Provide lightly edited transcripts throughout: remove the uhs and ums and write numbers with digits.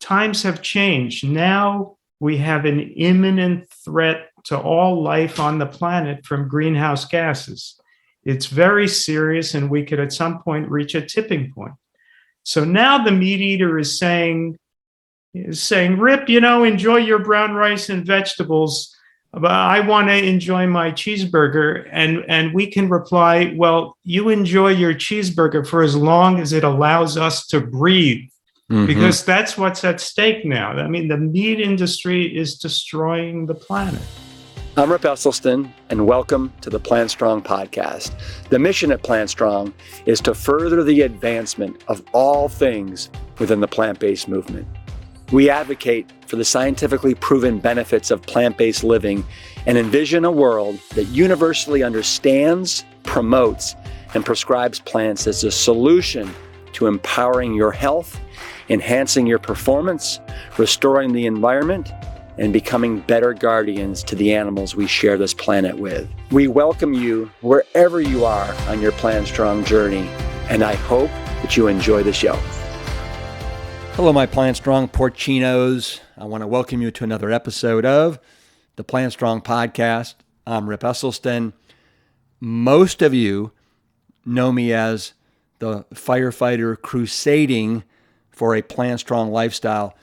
times have changed. Now we have an imminent threat to all life on the planet from greenhouse gases. It's very serious, and we could at some point reach a tipping point. So now the meat eater is saying, Rip, enjoy your brown rice and vegetables, but I want to enjoy my cheeseburger. And we can reply, well, you enjoy your cheeseburger for as long as it allows us to breathe, because that's what's at stake now. I mean, the meat industry is destroying the planet. I'm Rip Esselstyn, and welcome to the PLANTSTRONG podcast. The mission at PLANTSTRONG is to further the advancement of all things within the plant-based movement. We advocate for the scientifically proven benefits of plant-based living and envision a world that universally understands, promotes, and prescribes plants as a solution to empowering your health, enhancing your performance, restoring the environment, and becoming better guardians to the animals we share this planet with. We welcome you wherever you are on your PLANTSTRONG journey, and I hope that you enjoy the show. Hello, my PLANTSTRONG porcinos. I want to welcome you to another episode of the PLANTSTRONG podcast. I'm Rip Esselstyn. Most of you know me as the firefighter crusading for a PLANTSTRONG lifestyle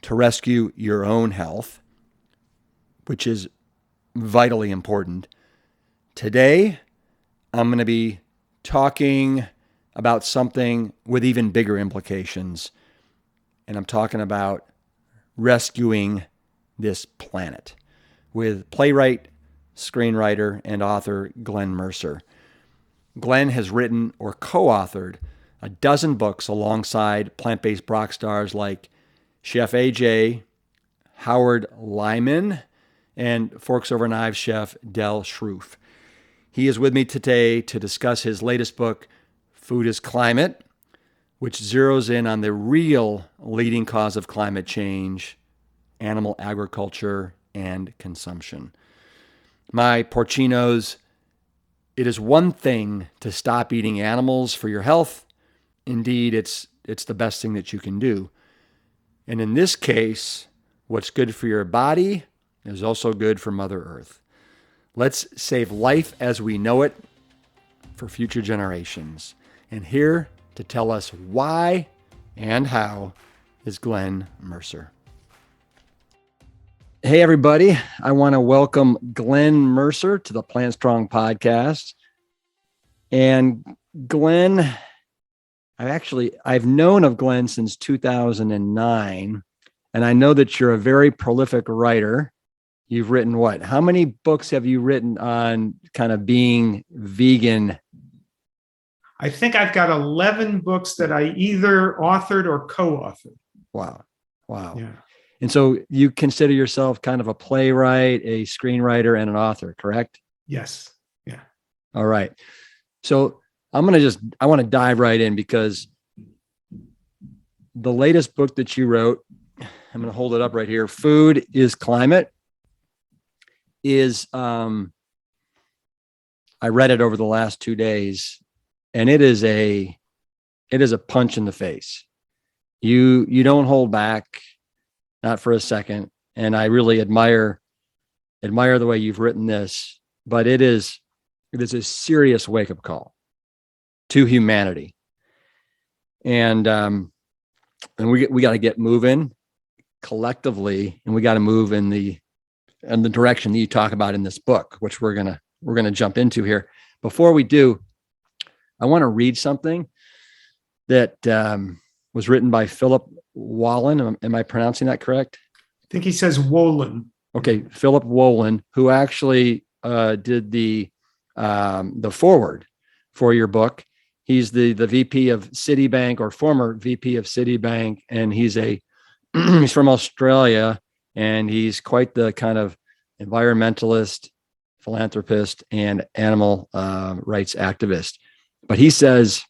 to rescue your own health, which is vitally important. Today, I'm going to be talking about something with even bigger implications, and I'm talking about rescuing this planet with playwright, screenwriter, and author Glen Merzer. Glen has written or co-authored a dozen books alongside plant-based Broc Stars like Chef AJ, Howard Lyman, and Forks Over Knives chef Del Sroufe. He is with me today to discuss his latest book, Food is Climate, which zeroes in on the real leading cause of climate change, animal agriculture and consumption. My porcinos, it is one thing to stop eating animals for your health. Indeed, it's the best thing that you can do. And in this case, what's good for your body is also good for Mother Earth. Let's save life as we know it for future generations. And here to tell us why and how is Glen Merzer. Hey, everybody. I want to welcome Glen Merzer to the PLANTSTRONG podcast. And Glen, I've known of Glen since 2009, and I know that you're a very prolific writer. You've written what? How many books have you written on kind of being vegan? I think I've got 11 books that I either authored or co-authored. Wow. Yeah. And so you consider yourself kind of a playwright, a screenwriter, and an author, correct? Yes. Yeah. All right. So I want to dive right in, because the latest book that you wrote, I'm going to hold it up right here. Food is Climate is, I read it over the last 2 days, and it is a punch in the face. You don't hold back, not for a second. And I really admire the way you've written this, but it is a serious wake-up call to humanity. And we got to get moving collectively, and we got to move in the direction that you talk about in this book, which we're gonna jump into here. Before we do, I want to read something that was written by Philip Wollen. Am I pronouncing that correct? I think he says Wollen. Okay, Philip Wollen, who actually did the foreword for your book. He's the VP of Citibank, or former VP of Citibank, and he's from Australia, and he's quite the kind of environmentalist, philanthropist, and animal rights activist. But he says,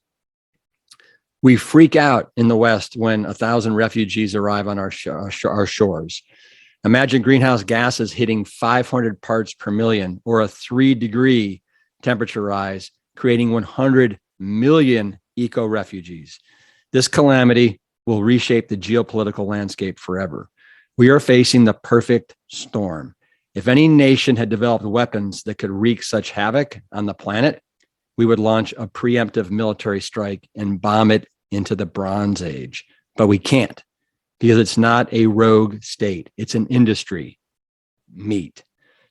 we freak out in the West when 1,000 refugees arrive on our shores. Imagine greenhouse gases hitting 500 parts per million, or a 3-degree temperature rise, creating 100 million eco-refugees. This calamity will reshape the geopolitical landscape forever. We are facing the perfect storm. If any nation had developed weapons that could wreak such havoc on the planet, we would launch a preemptive military strike and bomb it into the Bronze Age. But we can't, because it's not a rogue state. It's an industry. Meat.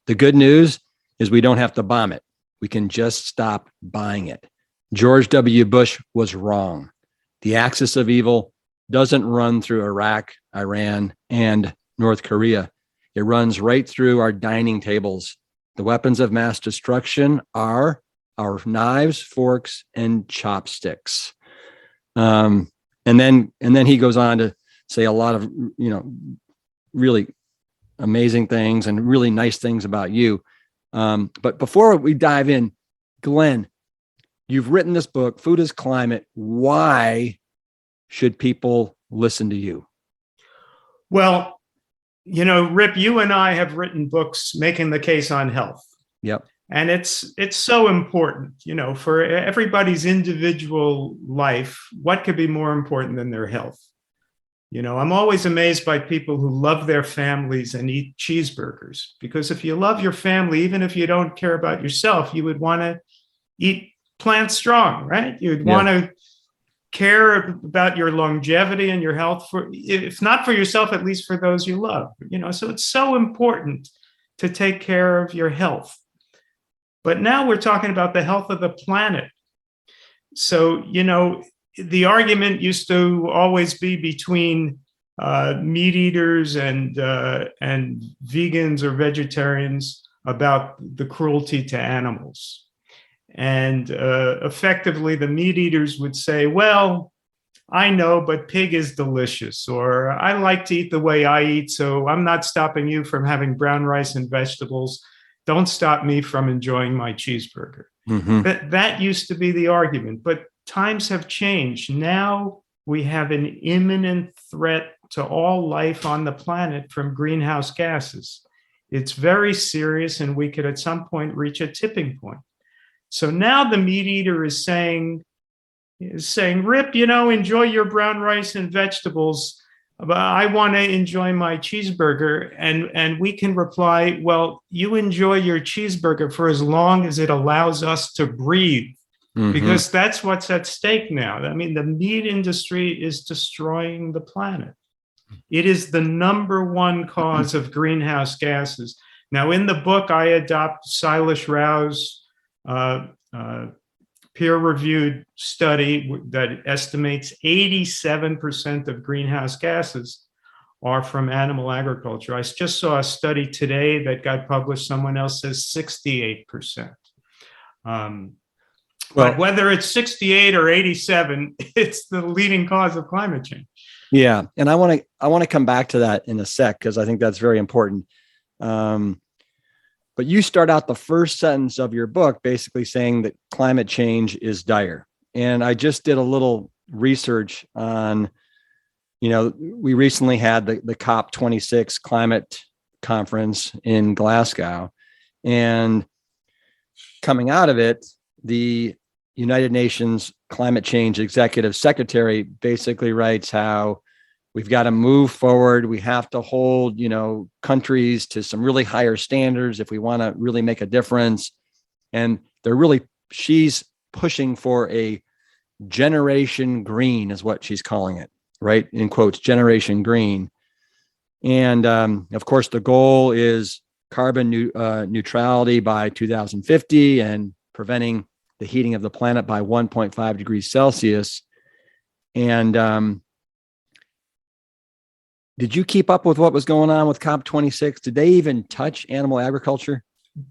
The good news is we don't have to bomb it. We can just stop buying it. George W. Bush was wrong. The axis of evil doesn't run through Iraq, Iran, and North Korea. It runs right through our dining tables. The weapons of mass destruction are our knives, forks, and chopsticks. And then he goes on to say a lot of, really amazing things and really nice things about you. But before we dive in, Glen, you've written this book, Food is Climate. Why should people listen to you? Well, Rip, you and I have written books making the case on health. Yep. And it's so important, for everybody's individual life. What could be more important than their health? I'm always amazed by people who love their families and eat cheeseburgers, because if you love your family, even if you don't care about yourself, you would want to eat PLANTSTRONG, right? You'd want to care about your longevity and your health, for, if not for yourself, at least for those you love. So it's so important to take care of your health. But now we're talking about the health of the planet. So, the argument used to always be between meat eaters and vegans or vegetarians about the cruelty to animals. And effectively, the meat eaters would say, well, I know, but pig is delicious, or I like to eat the way I eat, so I'm not stopping you from having brown rice and vegetables. Don't stop me from enjoying my cheeseburger. Mm-hmm. That used to be the argument, but times have changed. Now we have an imminent threat to all life on the planet from greenhouse gases. It's very serious, and we could at some point reach a tipping point. So now the meat eater is saying, Rip, enjoy your brown rice and vegetables, but I want to enjoy my cheeseburger. And we can reply, well, you enjoy your cheeseburger for as long as it allows us to breathe. Mm-hmm. Because that's what's at stake now. I mean, the meat industry is destroying the planet. It is the number one cause of greenhouse gases. Now, in the book, I adopt Silas Rau's peer-reviewed study that estimates 87% of greenhouse gases are from animal agriculture. I just saw a study today that got published. Someone else says 68%. But whether it's 68 or 87, it's the leading cause of climate change. Yeah, and I want to come back to that in a sec, because I think that's very important. But you start out the first sentence of your book basically saying that climate change is dire. And I just did a little research on, we recently had the COP26 climate conference in Glasgow, and coming out of it, the United Nations Climate Change Executive Secretary basically writes how we've got to move forward. We have to hold, countries to some really higher standards if we want to really make a difference. And she's pushing for a generation green is what she's calling it, right? In quotes, generation green. And of course, the goal is carbon neutrality by 2050 and preventing the heating of the planet by 1.5 degrees Celsius. And did you keep up with what was going on with COP26? Did they even touch animal agriculture?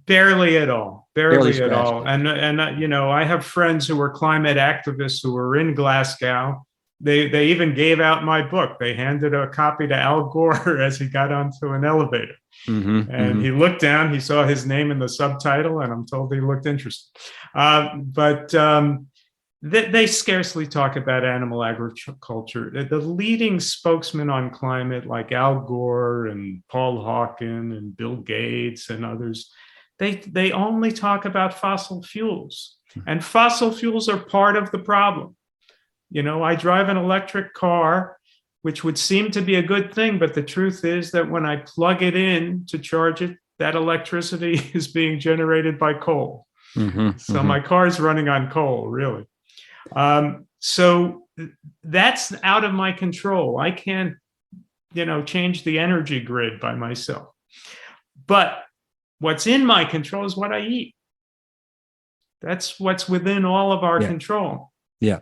Barely at all. Barely at all. And I have friends who were climate activists who were in Glasgow. They even gave out my book. They handed a copy to Al Gore as he got onto an elevator. Mm-hmm, and he looked down, he saw his name in the subtitle, and I'm told he looked interested. But they scarcely talk about animal agriculture. The leading spokesmen on climate, like Al Gore and Paul Hawken and Bill Gates and others, they only talk about fossil fuels. And fossil fuels are part of the problem. I drive an electric car. which would seem to be a good thing. But the truth is that when I plug it in to charge it, that electricity is being generated by coal. So my car is running on coal, really. So that's out of my control. I can't, change the energy grid by myself. But what's in my control is what I eat. That's what's within all of our control. Yeah.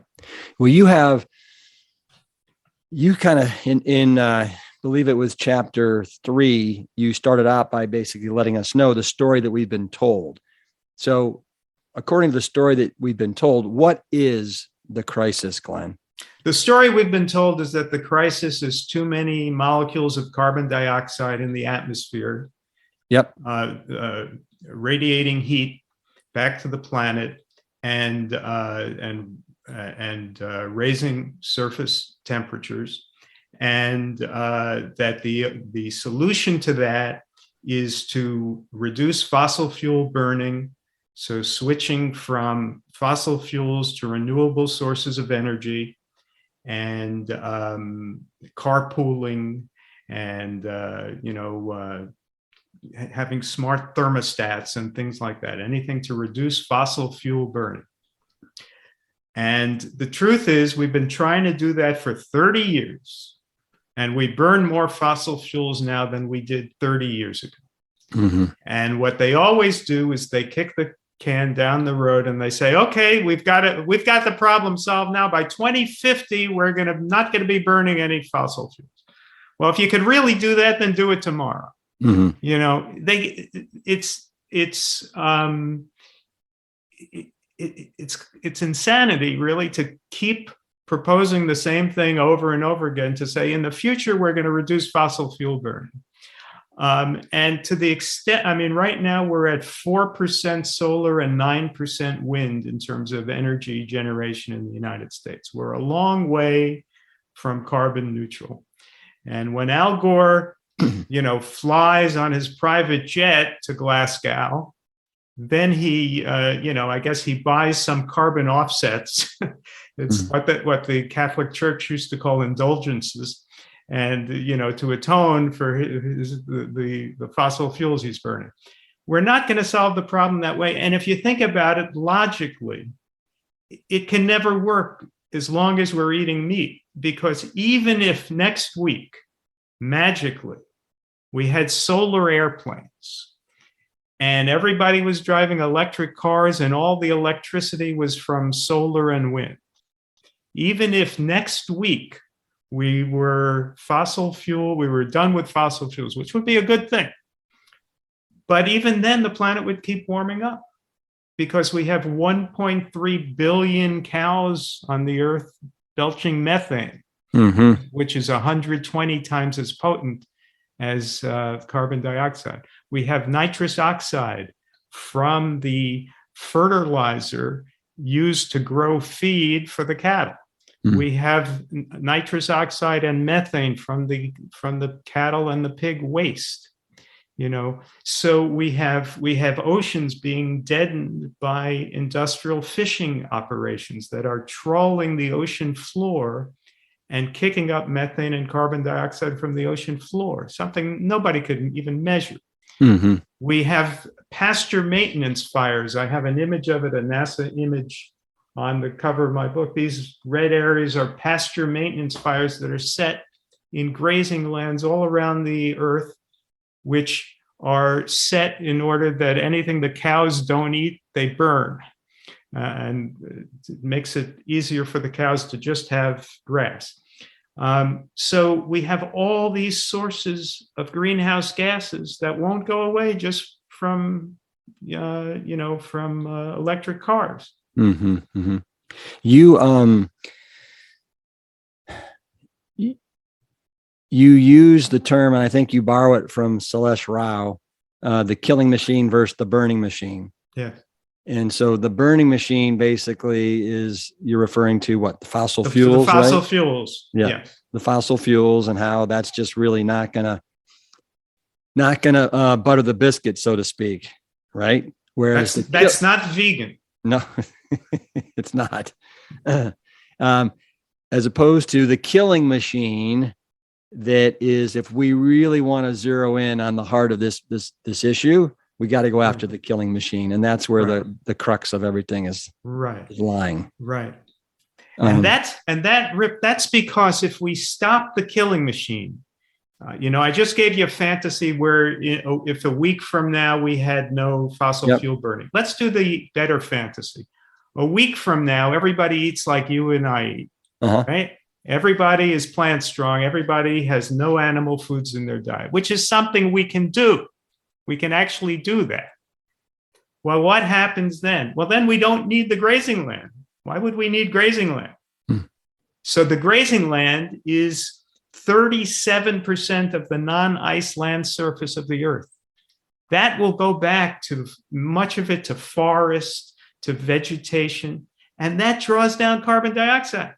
Well, you kind of in believe it was chapter 3, you started out by basically letting us know the story that we've been told. So according to the story that we've been told, what is the crisis, Glenn? The story we've been told is that the crisis is too many molecules of carbon dioxide in the atmosphere. Yep. Radiating heat back to the planet and raising surface temperatures, and that the solution to that is to reduce fossil fuel burning. So switching from fossil fuels to renewable sources of energy, and carpooling, and having smart thermostats and things like that, anything to reduce fossil fuel burning. And the truth is, we've been trying to do that for 30 years, and we burn more fossil fuels now than we did 30 years ago. And what they always do is they kick the can down the road and they say, okay, we've got the problem solved now. By 2050, we're not going to be burning any fossil fuels. Well, if you could really do that, then do it tomorrow. It's insanity, really, to keep proposing the same thing over and over again, to say in the future we're going to reduce fossil fuel burning. And to the extent, right now we're at 4% solar and 9% wind in terms of energy generation in the United States. We're a long way from carbon neutral. And when Al Gore, flies on his private jet to Glasgow, then he, I guess he buys some carbon offsets. It's what the Catholic Church used to call indulgences. And, to atone for the fossil fuels he's burning. We're not going to solve the problem that way. And if you think about it logically, it can never work as long as we're eating meat, because even if next week, magically, we had solar airplanes and everybody was driving electric cars and all the electricity was from solar and wind, even if next week we were done with fossil fuels, which would be a good thing. But even then, the planet would keep warming up, because we have 1.3 billion cows on the earth belching methane, which is 120 times as potent as carbon dioxide. We have nitrous oxide from the fertilizer used to grow feed for the cattle. We have nitrous oxide and methane from the cattle and the pig waste. So we have oceans being deadened by industrial fishing operations that are trawling the ocean floor and kicking up methane and carbon dioxide from the ocean floor, something nobody could even measure. We have pasture maintenance fires. I have an image of it, a NASA image on the cover of my book. These red areas are pasture maintenance fires that are set in grazing lands all around the earth, which are set in order that anything the cows don't eat, they burn. And it makes it easier for the cows to just have grass. So we have all these sources of greenhouse gases that won't go away just from electric cars. You use the term, and I think you borrow it from Sroufe, the killing machine versus the burning machine. Yeah. And so the burning machine basically is, you're referring to what? The fossil fuels, the fossil right? fuels. Yeah. Yes. The fossil fuels, and how that's just really not gonna butter the biscuit, so to speak. Right. Whereas that's not vegan. No, it's not. as opposed to the killing machine that is, if we really want to zero in on the heart of this issue, we got to go after the killing machine. And that's where the crux of everything is lying. Right. And that's because if we stop the killing machine, I just gave you a fantasy where if a week from now we had no fossil fuel burning. Let's do the better fantasy. A week from now, everybody eats like you and I eat, right? Everybody is plant strong. Everybody has no animal foods in their diet, which is something we can do. We can actually do that. Well, what happens then? Well, then we don't need the grazing land. Why would we need grazing land? So the grazing land is 37% of the non-ice land surface of the earth. That will go back to much of it to forest, to vegetation, and that draws down carbon dioxide.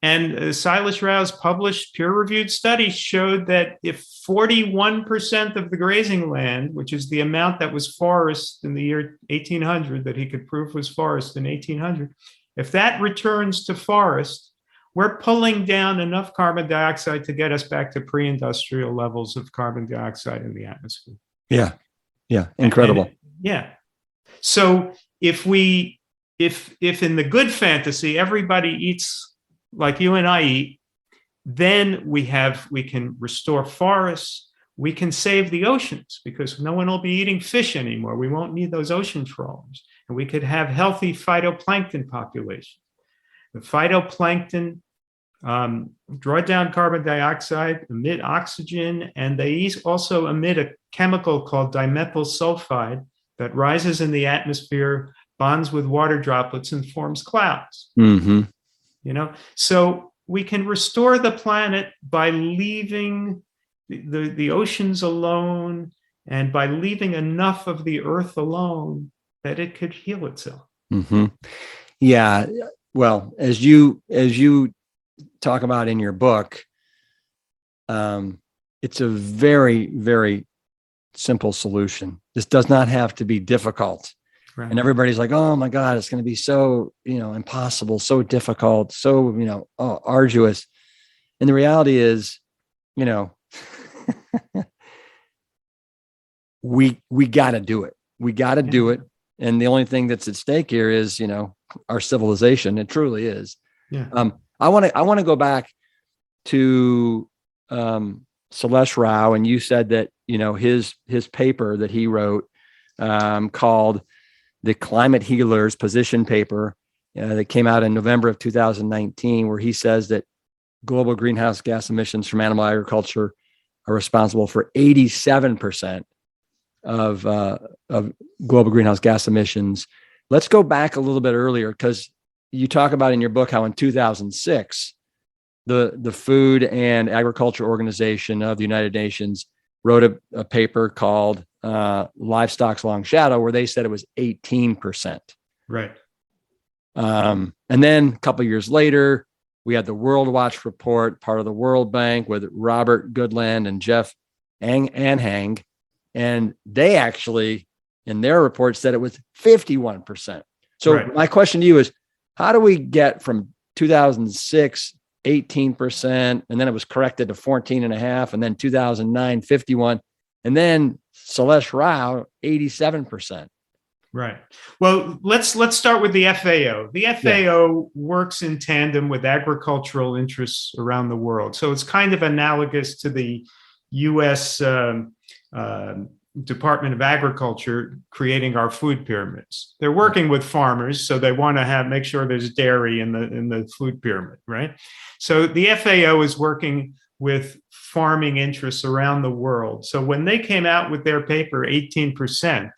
And Silas Rau's published peer-reviewed study showed that if 41% of the grazing land, which is the amount that was forest in the year 1800, that he could prove was forest in 1800, if that returns to forest, we're pulling down enough carbon dioxide to get us back to pre-industrial levels of carbon dioxide in the atmosphere. Yeah. Incredible. So if in the good fantasy, everybody eats like you and I eat, then we can restore forests. We can save the oceans because no one will be eating fish anymore. We won't need those ocean trawlers. And we could have healthy phytoplankton populations. The phytoplankton draw down carbon dioxide, emit oxygen, and they also emit a chemical called dimethyl sulfide that rises in the atmosphere, bonds with water droplets, and forms clouds. So we can restore the planet by leaving the oceans alone and by leaving enough of the earth alone that it could heal itself. Yeah. Well, as you talk about in your book, it's a very, very simple solution. This does not have to be difficult. Right. And everybody's like, oh my God, it's going to be so, impossible, so difficult, so, arduous. And the reality is, we got to do it. We got to do it. And the only thing that's at stake here is, our civilization. It truly is. Yeah. I want to go back to Silas Rau, and you said that his paper that he wrote called the Climate Healers position paper that came out in November of 2019, where he says that global greenhouse gas emissions from animal agriculture are responsible for 87% of global greenhouse gas emissions. Let's go back a little bit earlier, because you talk about in your book how in 2006, the Food and Agriculture Organization of the United Nations wrote a paper called Livestock's Long Shadow, where they said it was 18%. Right. And then a couple of years later, we had the World Watch report, part of the World Bank, with Robert Goodland and Jeff Anhang. And they actually, in their report, said it was 51%. So my question to you is, how do we get from 2006, 18%, and then it was corrected to 14.5%, and then 2009, 51%, and then Silas Rau, 87%? Right. Well, let's start with the FAO. The FAO works in tandem with agricultural interests around the world. So it's kind of analogous to the U.S. Department of Agriculture creating our food pyramids. They're working with farmers, so they want to make sure there's dairy in the food pyramid, right? So the FAO is working with farming interests around the world. So when they came out with their paper, 18%,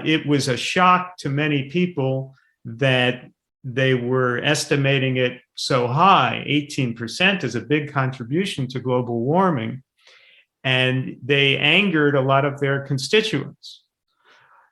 it was a shock to many people that they were estimating it so high. 18% is a big contribution to global warming. And they angered a lot of their constituents.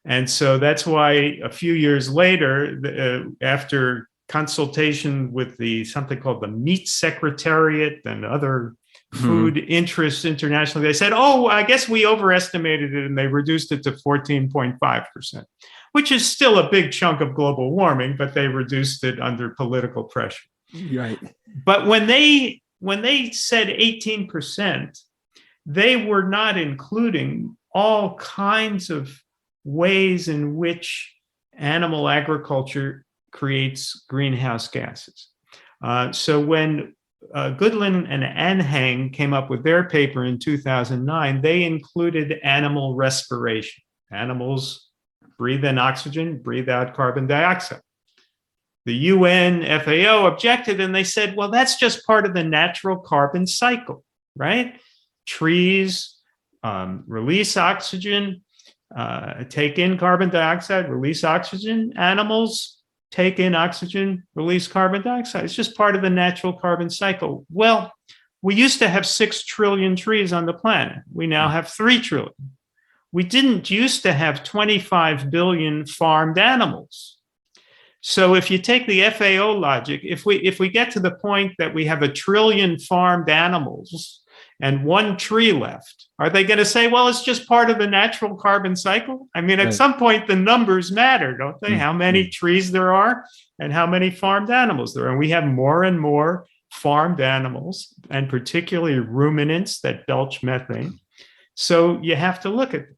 And so that's why a few years later, after consultation with something called the Meat Secretariat and other food interests internationally, they said, I guess we overestimated it, and they reduced it to 14.5%, which is still a big chunk of global warming, but they reduced it under political pressure. Right. But when they said 18%, they were not including all kinds of ways in which animal agriculture creates greenhouse gases. So when Goodland and Anhang came up with their paper in 2009, they included animal respiration. Animals breathe in oxygen, breathe out carbon dioxide. The UN FAO objected and they said, well, that's just part of the natural carbon cycle, right? Trees release oxygen, take in carbon dioxide, release oxygen. Animals take in oxygen, release carbon dioxide. It's just part of the natural carbon cycle. Well, we used to have 6 trillion trees on the planet. We now have 3 trillion. We didn't used to have 25 billion farmed animals. So if you take the FAO logic, if we get to the point that we have 1 trillion farmed animals and 1 tree left, are they going to say, well, it's just part of the natural carbon cycle? I mean, at some point, the numbers matter, don't they? How many trees there are and how many farmed animals there are. And we have more and more farmed animals, and particularly ruminants that belch methane. So you have to look at it.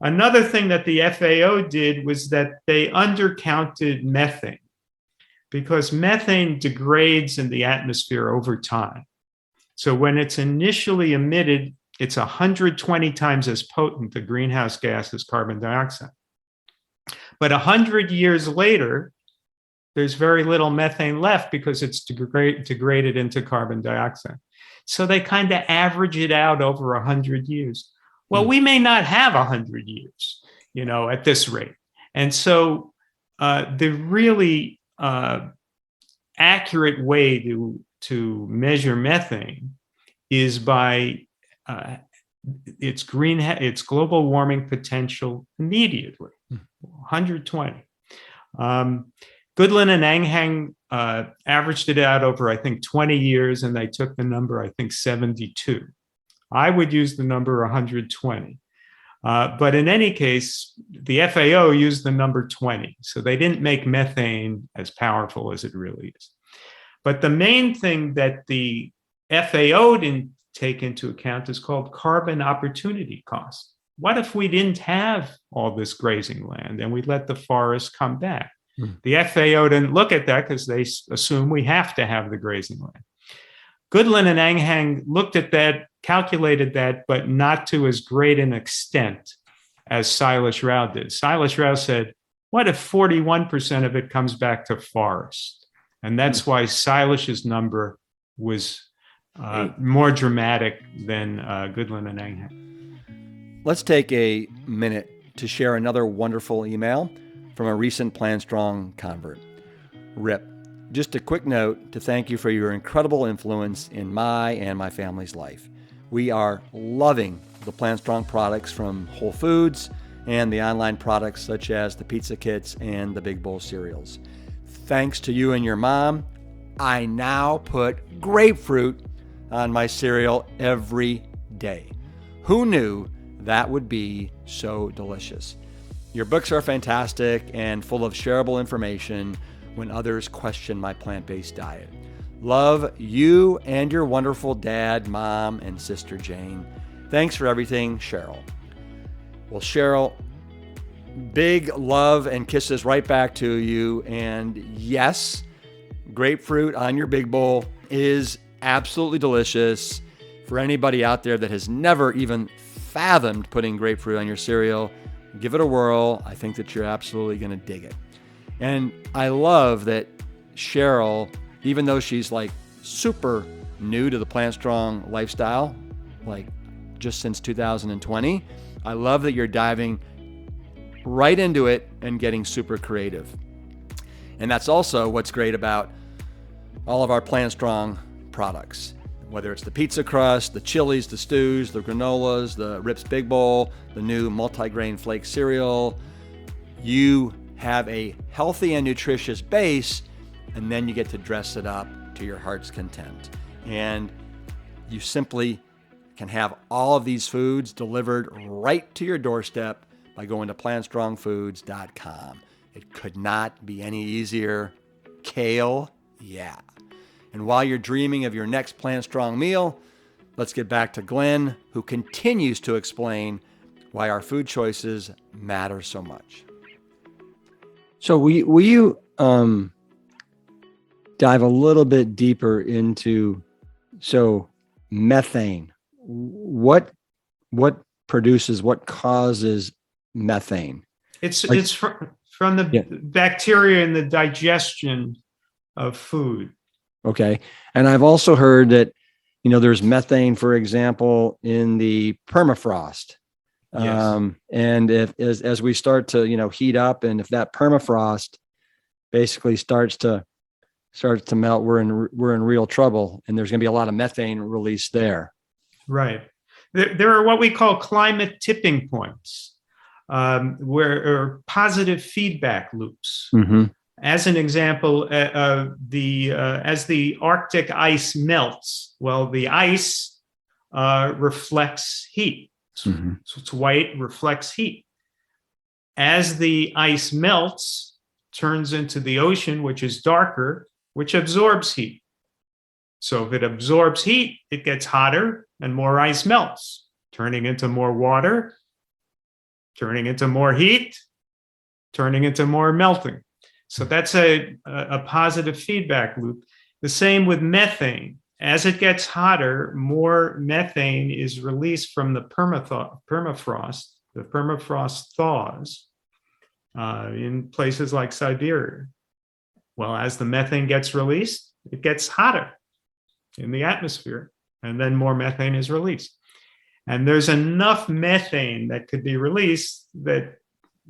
Another thing that the FAO did was that they undercounted methane, because methane degrades in the atmosphere over time. So when it's initially emitted, it's 120 times as potent a greenhouse gas as carbon dioxide. But 100 years later, there's very little methane left because it's degraded into carbon dioxide. So they kind of average it out over 100 years. Well, we may not have 100 years, at this rate. And so the really accurate way to measure methane is by its global warming potential immediately, 120. Goodland and Anhang averaged it out over, I think, 20 years, and they took the number, I think, 72. I would use the number 120. But in any case, the FAO used the number 20. So they didn't make methane as powerful as it really is. But the main thing that the FAO didn't take into account is called carbon opportunity cost. What if we didn't have all this grazing land and we let the forest come back? The FAO didn't look at that because they assume we have to have the grazing land. Goodland and Anhang looked at that, calculated that, but not to as great an extent as Silas Rao did. Silas Rao said, what if 41% of it comes back to forest? And that's why Silas's number was more dramatic than Goodland and Anhang. Let's take a minute to share another wonderful email from a recent PLANTSTRONG convert. Rip, just a quick note to thank you for your incredible influence in my and my family's life. We are loving the PLANTSTRONG products from Whole Foods and the online products such as the pizza kits and the Big Bowl cereals. Thanks to you and your mom, I now put grapefruit on my cereal every day. Who knew that would be so delicious? Your books are fantastic and full of shareable information when others question my plant-based diet. Love you and your wonderful dad, mom, and sister Jane. Thanks for everything, Cheryl. Well, Cheryl, big love and kisses right back to you. And yes, grapefruit on your Big Bowl is absolutely delicious. For anybody out there that has never even fathomed putting grapefruit on your cereal, give it a whirl. I think that you're absolutely going to dig it. And I love that Cheryl, even though she's like super new to the PLANTSTRONG lifestyle, like just since 2020, I love that you're diving right into it and getting super creative. And that's also what's great about all of our PLANTSTRONG products, whether it's the pizza crust, the chilies, the stews, the granolas, the Rips Big Bowl, the new multigrain flake cereal. You have a healthy and nutritious base, and then you get to dress it up to your heart's content. And you simply can have all of these foods delivered right to your doorstep by going to plantstrongfoods.com. It could not be any easier. Kale, yeah. And while you're dreaming of your next Plant Strong meal, let's get back to Glen, who continues to explain why our food choices matter so much. So will you dive a little bit deeper into methane? What causes methane? It's from the bacteria in the digestion of food. Okay. And I've also heard that, there's methane, for example, in the permafrost. Yes. And as we start to, heat up, and if that permafrost basically starts to melt, we're in real trouble, and there's going to be a lot of methane released there. Right. There are what we call climate tipping points, where positive feedback loops. Mm-hmm. As an example, as the Arctic ice melts, well, the ice reflects heat. Mm-hmm. So it's white, reflects heat. As the ice melts, turns into the ocean, which is darker, which absorbs heat. So if it absorbs heat, it gets hotter and more ice melts, turning into more water, turning into more heat, turning into more melting. So that's a positive feedback loop. The same with methane. As it gets hotter, more methane is released from the permafrost. The permafrost thaws in places like Siberia. Well, as the methane gets released, it gets hotter in the atmosphere, and then more methane is released. And there's enough methane that could be released that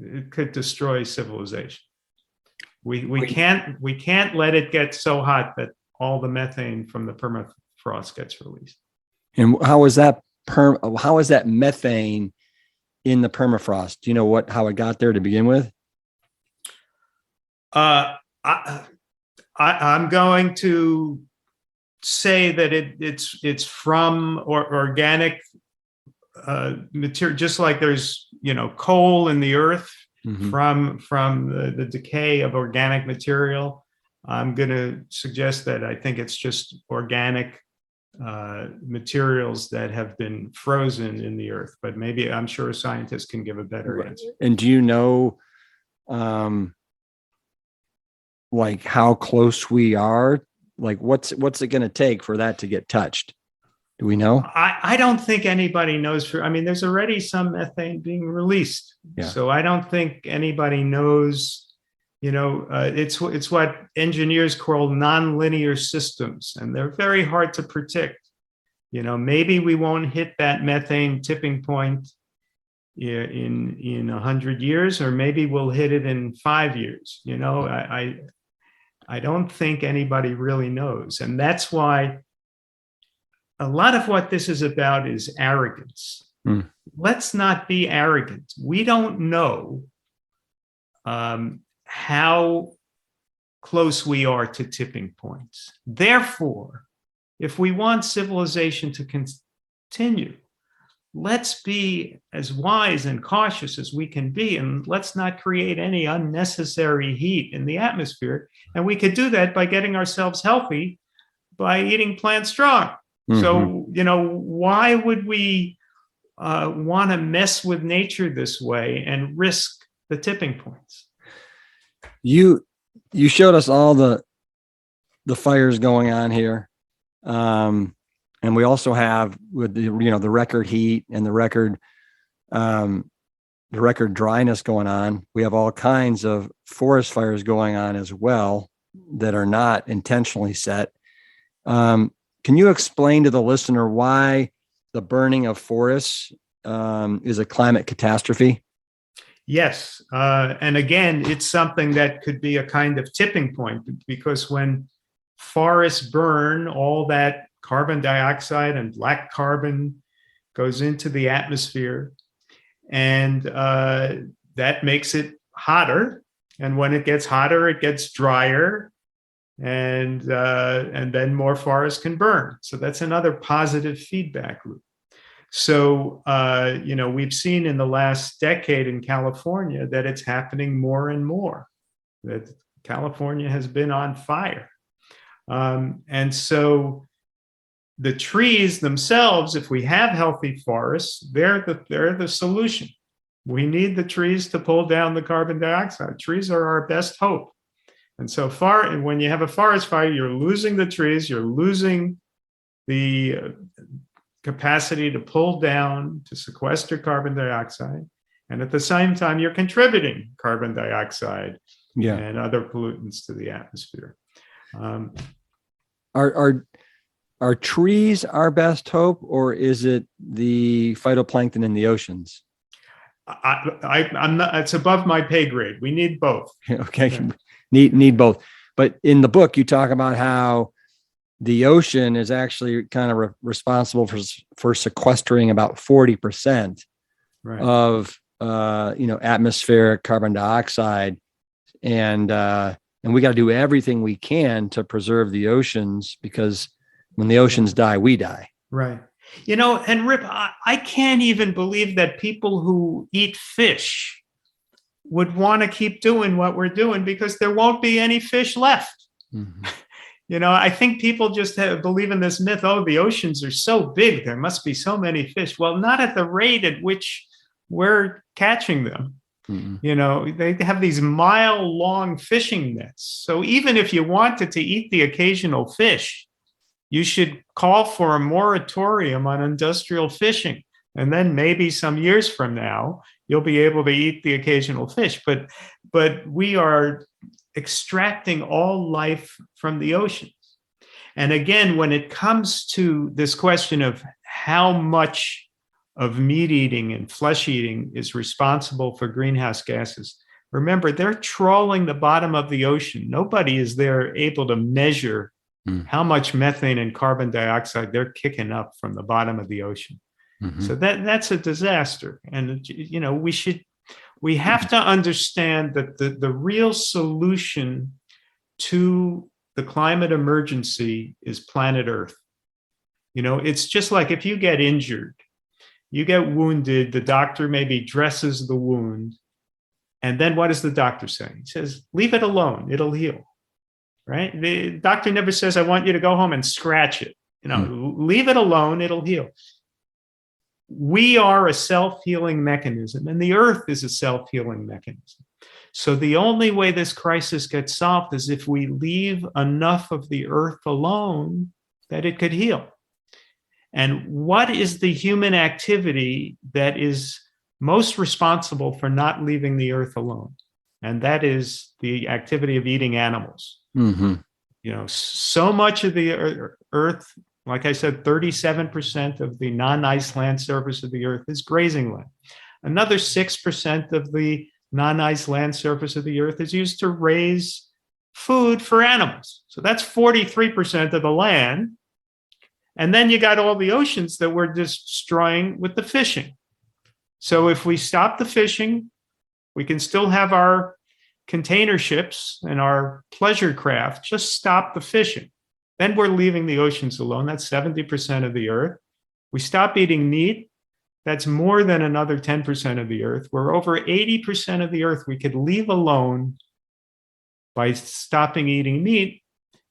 it could destroy civilization. We can't let it get so hot that all the methane from the permafrost gets released. And how is that methane in the permafrost? Do you know how it got there to begin with? I'm going to say that it's from organic material, just like there's coal in the earth. Mm-hmm. from the decay of organic material. I'm going to suggest that I think it's just organic materials that have been frozen in the earth, but maybe I'm sure a scientist can give a better answer. And do you know like how close we are? Like what's it going to take for that to get touched? Do we know? I don't think anybody knows. There's already some methane being released. Yeah. So I don't think anybody knows, it's what engineers call nonlinear systems, and they're very hard to predict. Maybe we won't hit that methane tipping point in 100 years, or maybe we'll hit it in 5 years. I don't think anybody really knows. And that's why a lot of what this is about is arrogance. Mm. Let's not be arrogant. We don't know how close we are to tipping points. Therefore, if we want civilization to continue, let's be as wise and cautious as we can be, and let's not create any unnecessary heat in the atmosphere. And we could do that by getting ourselves healthy by eating Plant Strong. Mm-hmm. So, why would we want to mess with nature this way and risk the tipping points? You showed us all the fires going on here. And we also have with the record heat and the record dryness going on. We have all kinds of forest fires going on as well that are not intentionally set. Can you explain to the listener why the burning of forests is a climate catastrophe? Yes. And again, it's something that could be a kind of tipping point, because when forests burn, all that carbon dioxide and black carbon goes into the atmosphere, and that makes it hotter. And when it gets hotter, it gets drier, and then more forests can burn. So that's another positive feedback loop. So, we've seen in the last decade in California that it's happening more and more, that California has been on fire. And so the trees themselves, if we have healthy forests, they're the solution. We need the trees to pull down the carbon dioxide. Trees are our best hope. And so and when you have a forest fire, you're losing the trees, you're losing the capacity to pull down, to sequester carbon dioxide. And at the same time, you're contributing carbon dioxide and other pollutants to the atmosphere. Are trees our best hope, or is it the phytoplankton in the oceans? I'm not. It's above my pay grade. We need both. Okay, yeah. need both. But in the book, you talk about how the ocean is actually kind of responsible for sequestering about 40% of atmospheric carbon dioxide, and we got to do everything we can to preserve the oceans, because when the oceans die, we die. Right. And Rip, I can't even believe that people who eat fish would want to keep doing what we're doing, because there won't be any fish left. Mm-hmm. I think people just believe in this myth, oh, the oceans are so big, there must be so many fish. Well, not at the rate at which we're catching them. Mm-hmm. They have these mile-long fishing nets. So even if you wanted to eat the occasional fish, you should call for a moratorium on industrial fishing. And then maybe some years from now, you'll be able to eat the occasional fish. But we are extracting all life from the oceans. And again, when it comes to this question of how much of meat eating and flesh eating is responsible for greenhouse gases, remember, they're trawling the bottom of the ocean. Nobody is there able to measure how much methane and carbon dioxide they're kicking up from the bottom of the ocean. Mm-hmm. So that's a disaster. And, we have to understand that the real solution to the climate emergency is planet Earth. It's just like if you get injured, you get wounded, the doctor maybe dresses the wound. And then what does the doctor say? He says, leave it alone, it'll heal. Right? The doctor never says, I want you to go home and scratch it. Leave it alone, it'll heal. We are a self-healing mechanism, and the earth is a self-healing mechanism. So the only way this crisis gets solved is if we leave enough of the earth alone that it could heal. And what is the human activity that is most responsible for not leaving the earth alone? And that is the activity of eating animals. Mm-hmm. So much of the earth, like I said, 37% of the non-ice land surface of the earth is grazing land. Another 6% of the non-ice land surface of the earth is used to raise food for animals. So that's 43% of the land. And then you got all the oceans that we're destroying with the fishing. So if we stop the fishing, we can still have our container ships and our pleasure craft, just stop the fishing. Then we're leaving the oceans alone. That's 70% of the earth. We stop eating meat. That's more than another 10% of the earth. We're over 80% of the earth we could leave alone by stopping eating meat.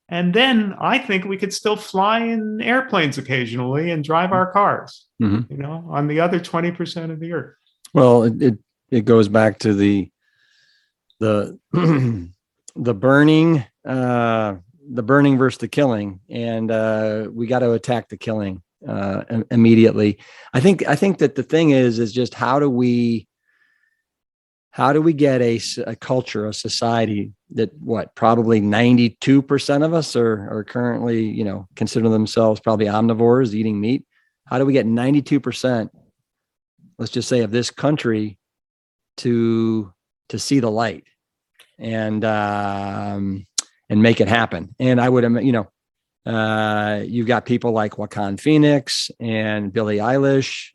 And then I think we could still fly in airplanes occasionally and drive our cars, on the other 20% of the earth. Well, it goes back to the burning versus the killing, and we got to attack the killing immediately. I think that the thing is just how do we get a culture, a society that probably 92% of us are currently consider themselves probably omnivores eating meat. How do we get 92%, let's just say, of this country to see the light and make it happen? And I would, you've got people like Joaquin Phoenix and Billie Eilish,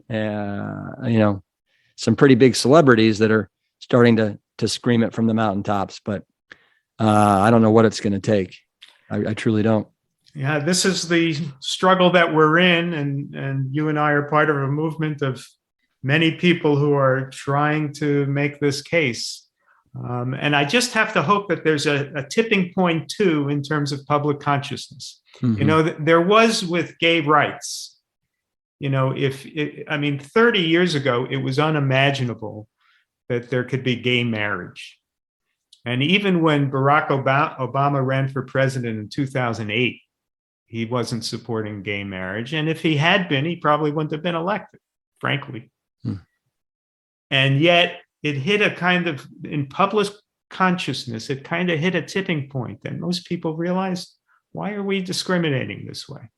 some pretty big celebrities that are starting to scream it from the mountaintops, but I don't know what it's going to take. I truly don't. Yeah, this is the struggle that we're in, and you and I are part of a movement of many people who are trying to make this case. And I just have to hope that there's a tipping point too in terms of public consciousness. There was with gay rights. 30 years ago, it was unimaginable that there could be gay marriage. And even when Barack Obama ran for president in 2008, he wasn't supporting gay marriage. And if he had been, he probably wouldn't have been elected, frankly. And yet it hit a kind of, in public consciousness, it kind of hit a tipping point. And most people realized, why are we discriminating this way?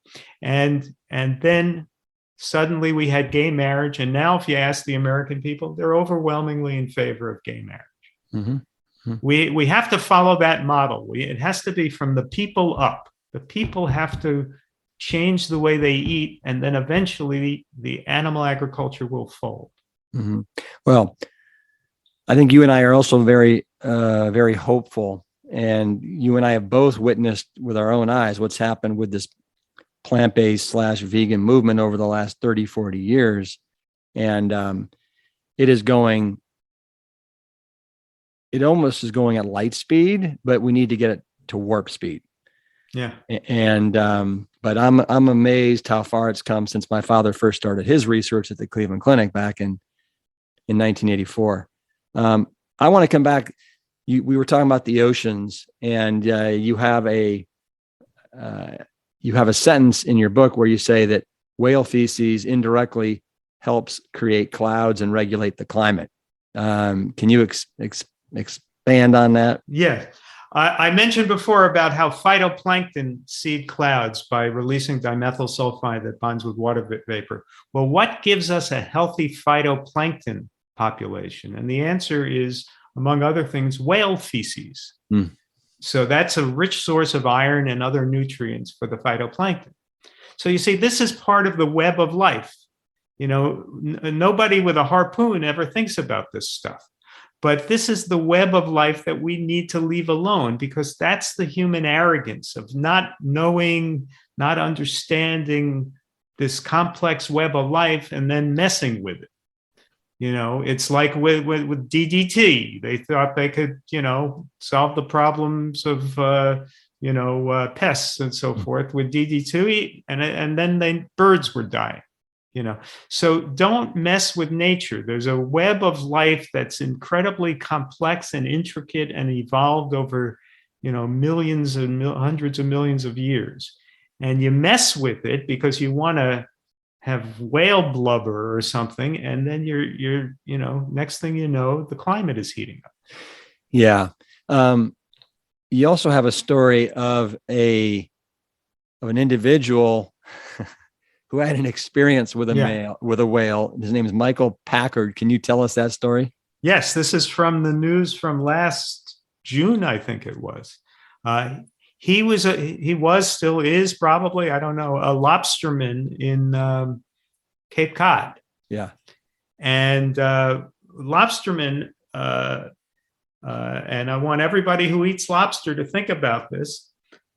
And then suddenly we had gay marriage. And now if you ask the American people, they're overwhelmingly in favor of gay marriage. We have to follow that model. It has to be from the people up. The people have to change the way they eat, and then eventually the animal agriculture will fold. Well, I think you and I are also very, very hopeful. And you and I have both witnessed with our own eyes what's happened with this plant-based / vegan movement over the last 30, 40 years. And it almost is going at light speed, but we need to get it to warp speed. Yeah. And, but I'm amazed how far it's come since my father first started his research at the Cleveland Clinic back in 1984. I want to come back. We were talking about the oceans, and you have a sentence in your book where you say that whale feces indirectly helps create clouds and regulate the climate. Can you expand on that? Yeah. I mentioned before about how phytoplankton seed clouds by releasing dimethyl sulfide that bonds with water vapor. Well, what gives us a healthy phytoplankton population? And the answer is, among other things, whale feces. So that's a rich source of iron and other nutrients for the phytoplankton. So you see, this is part of the web of life. Nobody with a harpoon ever thinks about this stuff. But this is the web of life that we need to leave alone, because that's the human arrogance of not knowing, not understanding this complex web of life and then messing with it. It's like with DDT. They thought they could, solve the problems of, pests and so forth with DDT, and then birds were dying. So don't mess with nature. There's a web of life that's incredibly complex and intricate and evolved over, millions and hundreds of millions of years. And you mess with it because you want to have whale blubber or something, and then you're next thing you know, the climate is heating up. Yeah. You also have a story of an individual who had an experience with a whale. His name is Michael Packard. Can you tell us that story? Yes, this is from the news from last June, I think it was. He still is probably, I don't know, a lobsterman in Cape Cod. Yeah. And lobstermen, and I want everybody who eats lobster to think about this.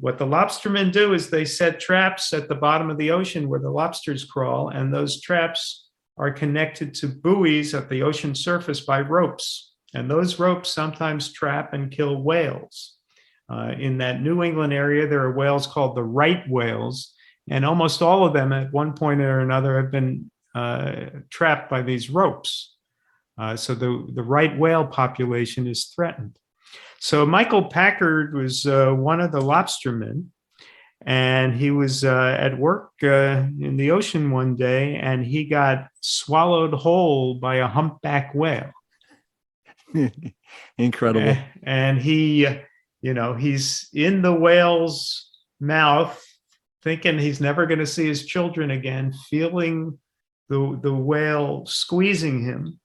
What the lobstermen do is they set traps at the bottom of the ocean where the lobsters crawl, and those traps are connected to buoys at the ocean surface by ropes. And those ropes sometimes trap and kill whales. In that New England area, there are whales called the right whales, and almost all of them at one point or another have been trapped by these ropes. So the right whale population is threatened. So Michael Packard was one of the lobstermen, and he was at work in the ocean one day, and he got swallowed whole by a humpback whale. Incredible. And he, he's in the whale's mouth, thinking he's never going to see his children again, feeling the whale squeezing him.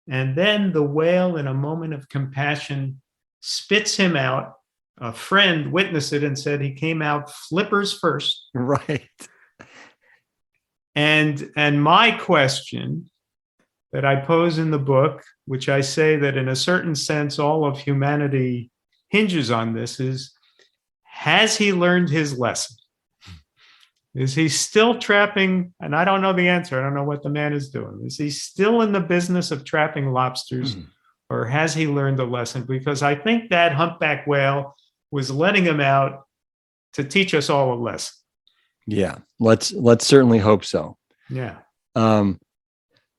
And then the whale, in a moment of compassion, spits him out. A friend witnessed it and said he came out flippers first. Right. And my question that I pose in the book, which I say that in a certain sense all of humanity hinges on this, is, has he learned his lesson? Is he still trapping? And I don't know the answer. I don't know what the man is doing. Is he still in the business of trapping lobsters? or has he learned a lesson? Because I think that humpback whale was letting him out to teach us all a lesson. Yeah, let's certainly hope so. Yeah.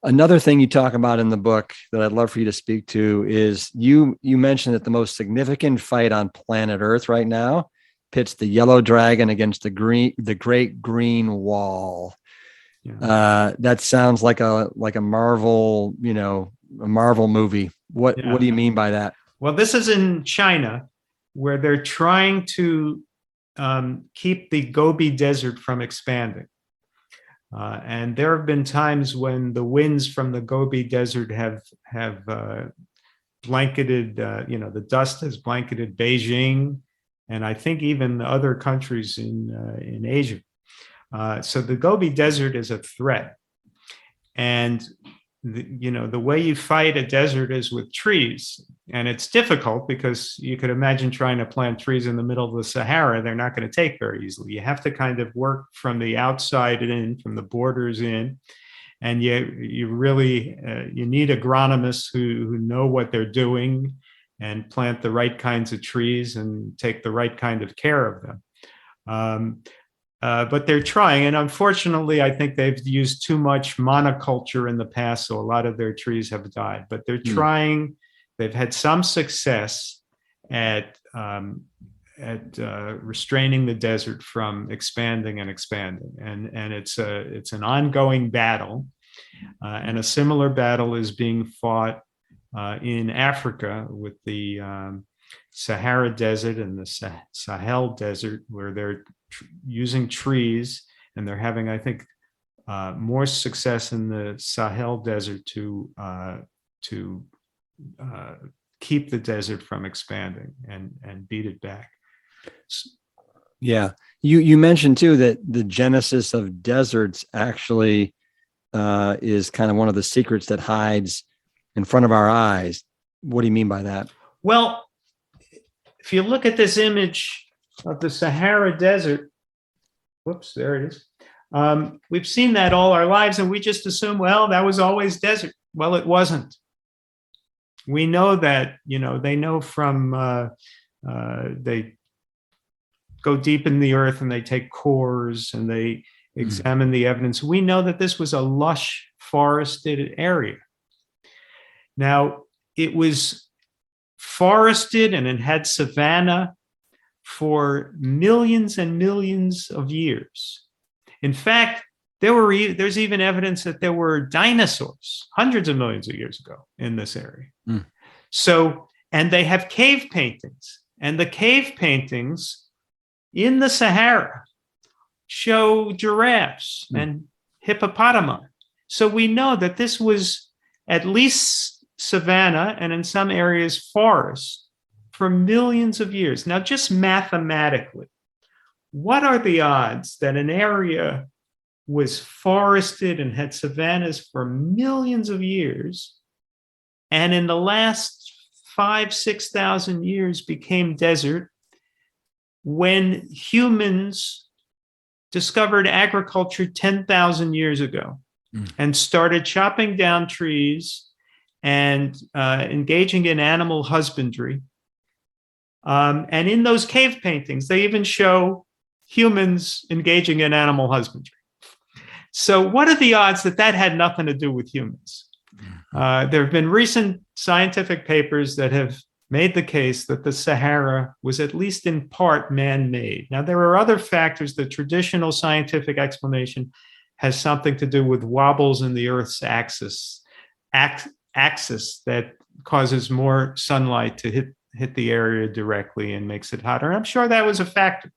Another thing you talk about in the book that I'd love for you to speak to is you mentioned that the most significant fight on planet Earth right now pits the yellow dragon against the great green wall. Yeah. That sounds like a Marvel, a Marvel movie. What do you mean by that? Well, this is in China, where they're trying to keep the Gobi Desert from expanding. And there have been times when the winds from the Gobi Desert have blanketed, the dust has blanketed Beijing, and I think even other countries in Asia. So the Gobi Desert is a threat. And the way you fight a desert is with trees. And it's difficult because you could imagine trying to plant trees in the middle of the Sahara. They're not going to take very easily. You have to kind of work from the outside in, from the borders in. And you really you need agronomists who know what they're doing and plant the right kinds of trees and take the right kind of care of them. But they're trying, and unfortunately, I think they've used too much monoculture in the past, so a lot of their trees have died. But they're trying; they've had some success at restraining the desert from expanding, and it's an ongoing battle, and a similar battle is being fought in Africa with the Sahara Desert and the Sahel Desert, where they're using trees, and they're having, I think, more success in the Sahel Desert to keep the desert from expanding and beat it back. Yeah, you mentioned too that the genesis of deserts actually is kind of one of the secrets that hides in front of our eyes. What do you mean by that? Well, if you look at this image of the Sahara Desert, whoops, there it is. We've seen that all our lives, and we just assume, well, that was always desert. Well, it wasn't. We know that, they know from, they go deep in the earth and they take cores and they examine the evidence. We know that this was a lush forested area. Now, it was forested and it had savanna for millions and millions of years. In fact, there's even evidence that there were dinosaurs hundreds of millions of years ago in this area. So, and they have cave paintings, and the cave paintings in the Sahara show giraffes and hippopotami. So we know that this was at least savanna, and in some areas forest, for millions of years. Now, just mathematically, what are the odds that an area was forested and had savannas for millions of years, and in the last 5,000-6,000 years became desert when humans discovered agriculture 10,000 years ago and started chopping down trees and engaging in animal husbandry. And in those cave paintings, they even show humans engaging in animal husbandry. So what are the odds that had nothing to do with humans? There have been recent scientific papers that have made the case that the Sahara was at least in part man-made. Now, there are other factors. The traditional scientific explanation has something to do with wobbles in the Earth's axis that causes more sunlight to hit the area directly and makes it hotter. I'm sure that was a factor,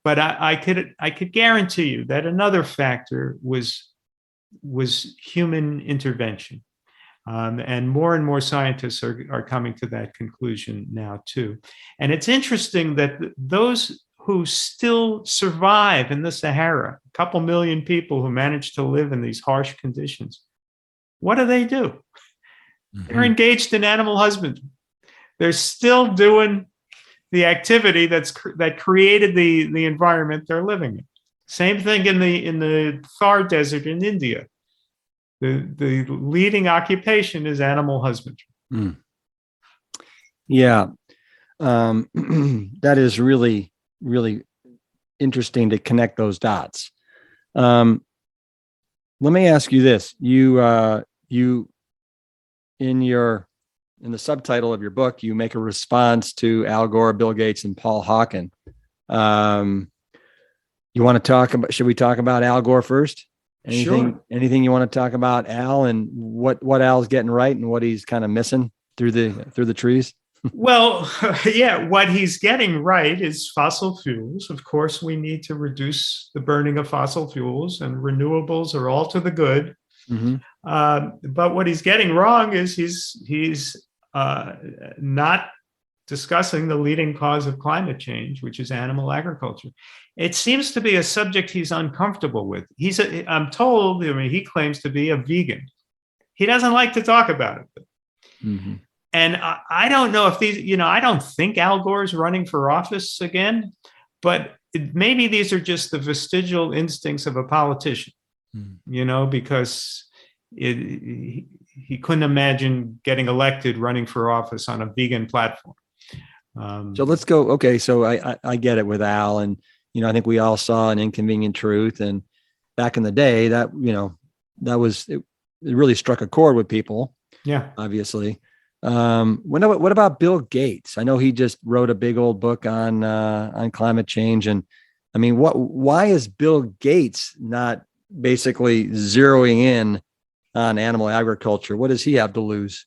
but I could guarantee you that another factor was human intervention, and more scientists are coming to that conclusion now too. And it's interesting that those who still survive in the Sahara, a couple million people who manage to live in these harsh conditions, what do? They're engaged in animal husbandry. They're still doing the activity that created the environment they're living in. Same thing in the Thar Desert in India. The leading occupation is animal husbandry. Yeah. That is really, really interesting to connect those dots. Let me ask you this. You in the subtitle of your book, you make a response to Al Gore, Bill Gates, and Paul Hawken. You want to talk about, should we talk about Al Gore first? Sure. Anything you want to talk about Al and what Al's getting right and what he's kind of missing through the trees? Well, yeah, what he's getting right is fossil fuels. Of course, we need to reduce the burning of fossil fuels, and renewables are all to the good. Mm-hmm. But what he's getting wrong is he's not discussing the leading cause of climate change, which is animal agriculture. It seems to be a subject he's uncomfortable with. I'm told, I mean, he claims to be a vegan. He doesn't like to talk about it. Mm-hmm. And I don't know if these, I don't think Al Gore's running for office again, but maybe these are just the vestigial instincts of a politician, because he couldn't imagine getting elected running for office on a vegan platform. So let's go. Okay. So I get it with Al, and, I think we all saw An Inconvenient Truth, and back in the day that, it really struck a chord with people. Yeah. Obviously. What about Bill Gates? I know he just wrote a big old book on climate change. And I mean, why is Bill Gates not basically zeroing in on animal agriculture? What does he have to lose?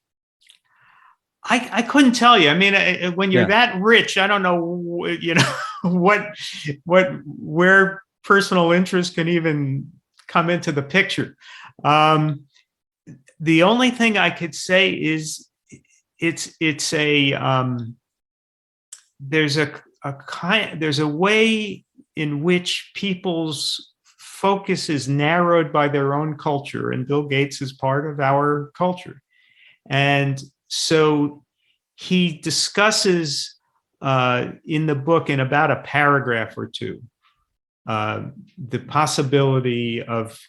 I couldn't tell you. I mean, when you're that rich, I don't know, where personal interest can even come into the picture. The only thing I could say is there's a way in which people's focus is narrowed by their own culture, and Bill Gates is part of our culture. And so he discusses in the book, in about a paragraph or two, the possibility of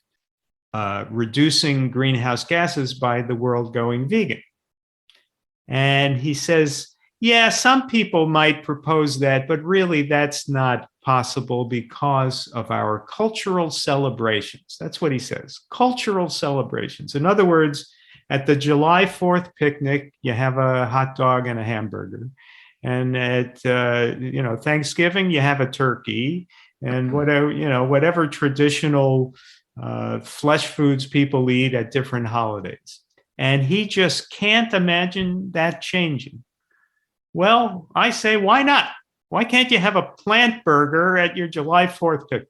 reducing greenhouse gases by the world going vegan. And he says, yeah, some people might propose that, but really that's not possible because of our cultural celebrations. That's what he says, cultural celebrations. In other words, at the July 4th picnic, you have a hot dog and a hamburger. And at Thanksgiving, you have a turkey, and whatever traditional flesh foods people eat at different holidays. And he just can't imagine that changing. Well, I say, why not? Why can't you have a plant burger at your July 4th picnic?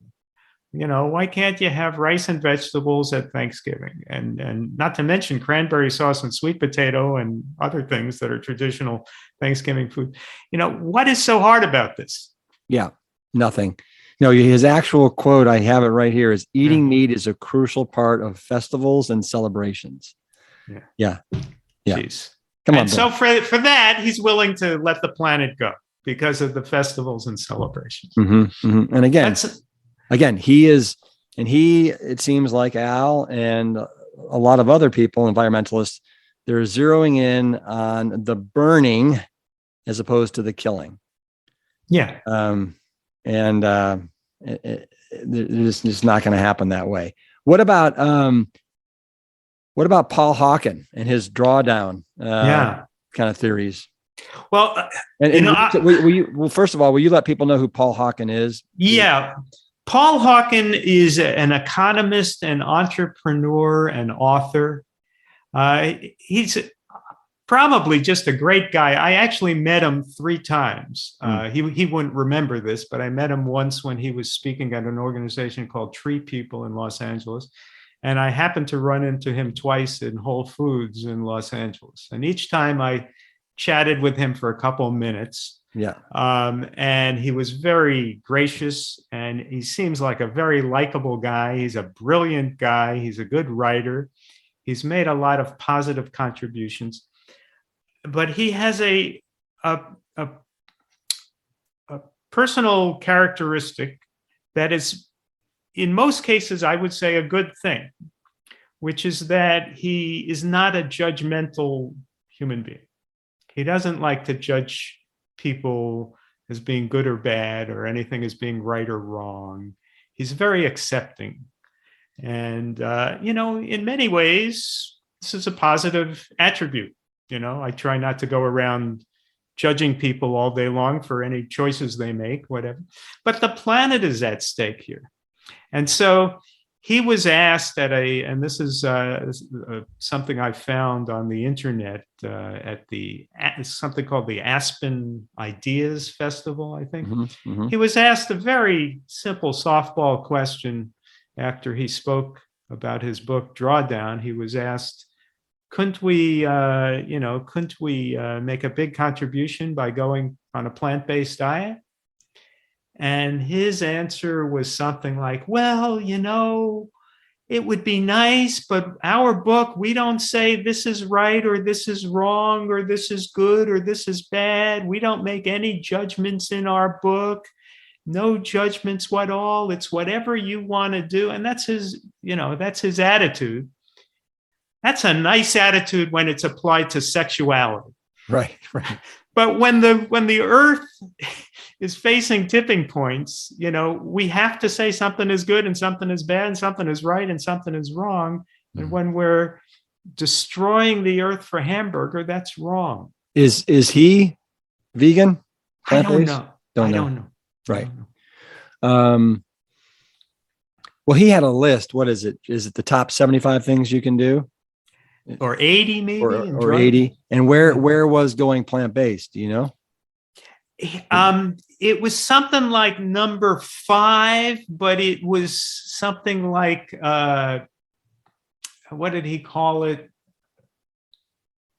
Why can't you have rice and vegetables at Thanksgiving? And not to mention cranberry sauce and sweet potato and other things that are traditional Thanksgiving food. What is so hard about this? Yeah, nothing. No, his actual quote, I have it right here, is eating meat is a crucial part of festivals and celebrations. Yeah. Jeez. Come on. And so for that, he's willing to let the planet go because of the festivals and celebrations. Mm-hmm, mm-hmm. And again, it seems like Al and a lot of other people, environmentalists, they're zeroing in on the burning as opposed to the killing. Yeah. It's just not going to happen that way. What about Paul Hawken and his drawdown kind of theories? Well, first of all, will you let people know who Paul Hawken is? Yeah. Paul Hawken is an economist, an entrepreneur, and author. He's probably just a great guy. I actually met him 3 times. He wouldn't remember this, but I met him once when he was speaking at an organization called Tree People in Los Angeles. And I happened to run into him twice in Whole Foods in Los Angeles. And each time I chatted with him for a couple of minutes. Yeah. And he was very gracious, and he seems like a very likable guy. He's a brilliant guy. He's a good writer. He's made a lot of positive contributions, but he has a personal characteristic that is, in most cases, I would say a good thing, which is that he is not a judgmental human being. He doesn't like to judge people as being good or bad or anything as being right or wrong. He's very accepting. And, in many ways, this is a positive attribute. I try not to go around judging people all day long for any choices they make, whatever. But the planet is at stake here. And so he was asked and this is something I found on the internet at something called the Aspen Ideas Festival, I think. Mm-hmm, mm-hmm. He was asked a very simple softball question after he spoke about his book Drawdown. He was asked, couldn't we make a big contribution by going on a plant-based diet? And his answer was something like, well, it would be nice, but our book, we don't say this is right or this is wrong or this is good or this is bad. We don't make any judgments in our book. No judgments at all. It's whatever you want to do. And that's his attitude. That's a nice attitude when it's applied to sexuality. Right. But when the earth is facing tipping points, we have to say something is good and something is bad and something is right and something is wrong. Mm-hmm. And when we're destroying the earth for hamburger, that's wrong. Is he vegan? I don't know. Don't know. Right. Know. Well, he had a list. What is it? Is it the top 75 things you can do? Or 80 maybe? Or 80. And where was going plant-based? Do you know? It was something like number 5, but it was something like, what did he call it?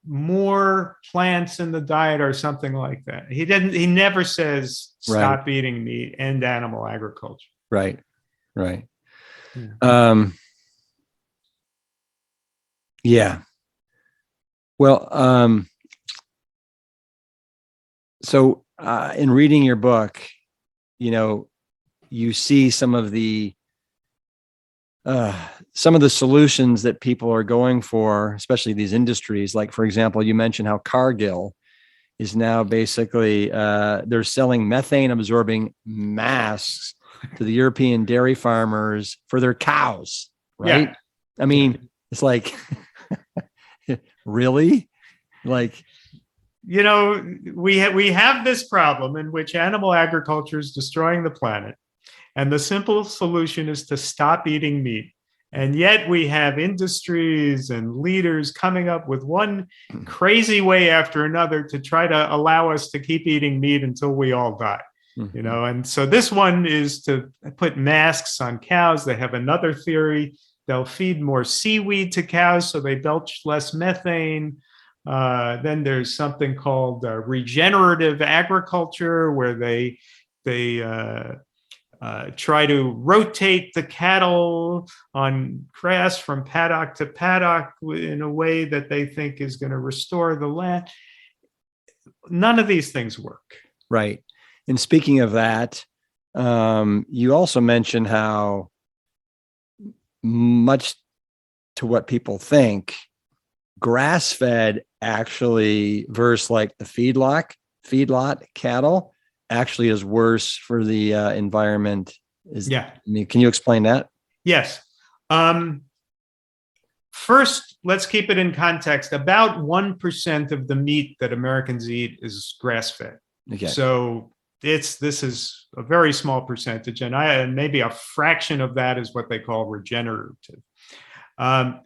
More plants in the diet or something like that. He never says stop eating meat, end animal agriculture. Right. Yeah. Yeah. Well, so in reading your book, you see some of the solutions that people are going for, especially these industries. Like, for example, you mentioned how Cargill is now basically they're selling methane absorbing masks to the European dairy farmers for their cows, right? Yeah. I mean, it's like, really? Like, we have this problem in which animal agriculture is destroying the planet. And the simple solution is to stop eating meat. And yet we have industries and leaders coming up with one crazy way after another to try to allow us to keep eating meat until we all die. Mm-hmm. And so this one is to put masks on cows. They have another theory. They'll feed more seaweed to cows so they belch less methane. Then there's something called regenerative agriculture, where they try to rotate the cattle on grass from paddock to paddock in a way that they think is going to restore the land. None of these things work. Right. And speaking of that, you also mentioned how much to what people think, grass-fed actually versus like the feedlot cattle actually is worse for the environment. Can you explain that? Yes. First, let's keep it in context. About 1% of the meat that Americans eat is grass-fed. Okay. So this is a very small percentage, and maybe a fraction of that is what they call regenerative. But